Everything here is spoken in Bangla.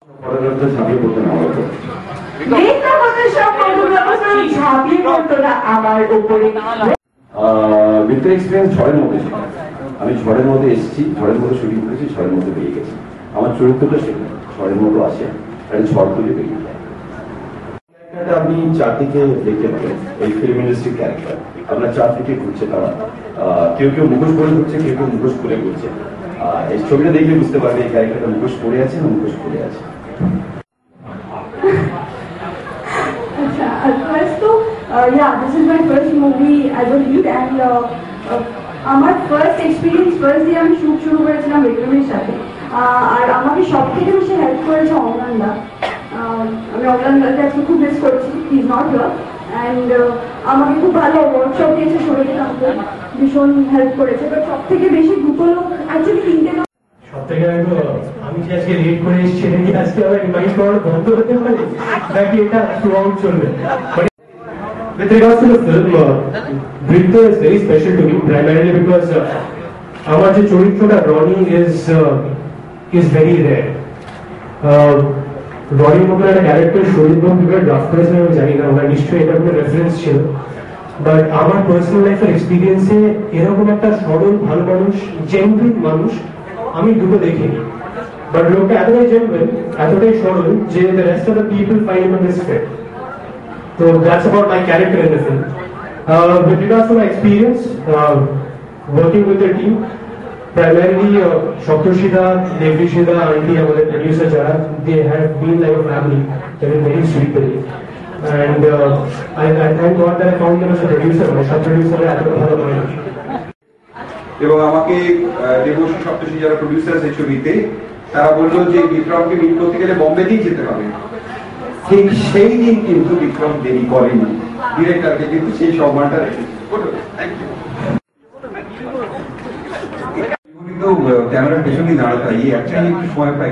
ঝড়ের মধ্যে ছিল। আমি ঝড়ের মধ্যে এসেছি, ঝড়ের মধ্যে শুটিং করেছি, ঝড়ের মধ্যে বেরিয়ে গেছি। আমার চরিত্রটা সেখানে ঝড়ের মতো আসে, ঝড় তুলে বেরিয়ে যায়। আপনি চারদিকে দেখতে পাবেন এই ফিল্ম ইন্ডাস্ট্রির ক্যারেক্টার আপনার চারদিকে ঘুরছে তারা, কেউ কেউ মুখোশ পরে ঘুরছে, কেউ কেউ মুখোশ খুলে ঘুরছে। এই ছবিটা দেখলে বুঝতে পারবে এই ক্যারেক্টারটা মুখোশ পরে আছে না মুখোশ খুলে আছে। Yeah, this is my first movie as a lead and আমার ফার্স্ট এক্সপিরিয়েন্স ফার্স্ট দিয়ে আমি শুট শুরু করেছিলাম বিক্রমের সাথে। আর আমাকে সব থেকে বেশি হেল্প করেছে অমলানদা। আমি অমলানদাকে আজকে খুব মিস করছি, he is not here. And আমাকে খুব ভালো ওয়ার্কশপ দিয়েছে, শরীরে আমাকে ভীষণ হেল্প করেছে। বাট সব থেকে বেশি দুটো লোক, অ্যাকচুয়ালি তিনটে লোক। সব থেকে আমি যে আজকে লেট করে এসেছি আজকে আমার ইনভাইট করার বন্ধ হতে পারে নাকি এটা থ্রু আউট চলবে? With regards to the film, Brinto is very special to me primarily because our character Ronnie is very rare. Ronnie মতো একটা ক্যারেক্টার শরীর বিভাগ ড্রাফট করেছে আমি জানি না, ওনার নিশ্চয়ই এটা কোনো রেফারেন্স ছিল। বাট আমার পার্সোনাল লাইফের এক্সপিরিয়েন্সে এরকম একটা সরল ভালো মানুষ, জেনুইন মানুষ আমি দুটো দেখিনি। বাট লোকটা এতটাই জেনুইন, এতটাই সরল যে the rest of the people find him a misfit. So that's about my character in the film. With regards to my experience working with the team, primarily Shoptoshida, Devishida, Aunty, our producer Jara, they have been like a family. They've been very sweet with me. And I thank God that I found them as a producer, my sub-producer at the Bharat. এবং আমাকে দেবশ্রী সপ্তর্ষি যারা প্রডিউসার এই ছবিতে তারা বললো যে বিক্রমকে মিট করতে গেলে বোম্বেতেই যেতে হবে। ঠিক সেই দিন কিন্তু বিক্রম দেরি করেনি, ডিরেক্টরকে কিন্তু সেই সম্মানটা রেখেছে। ক্যামেরার পেছনেই দাঁড়াতে হয়, এই একটা একটু সময় পাই।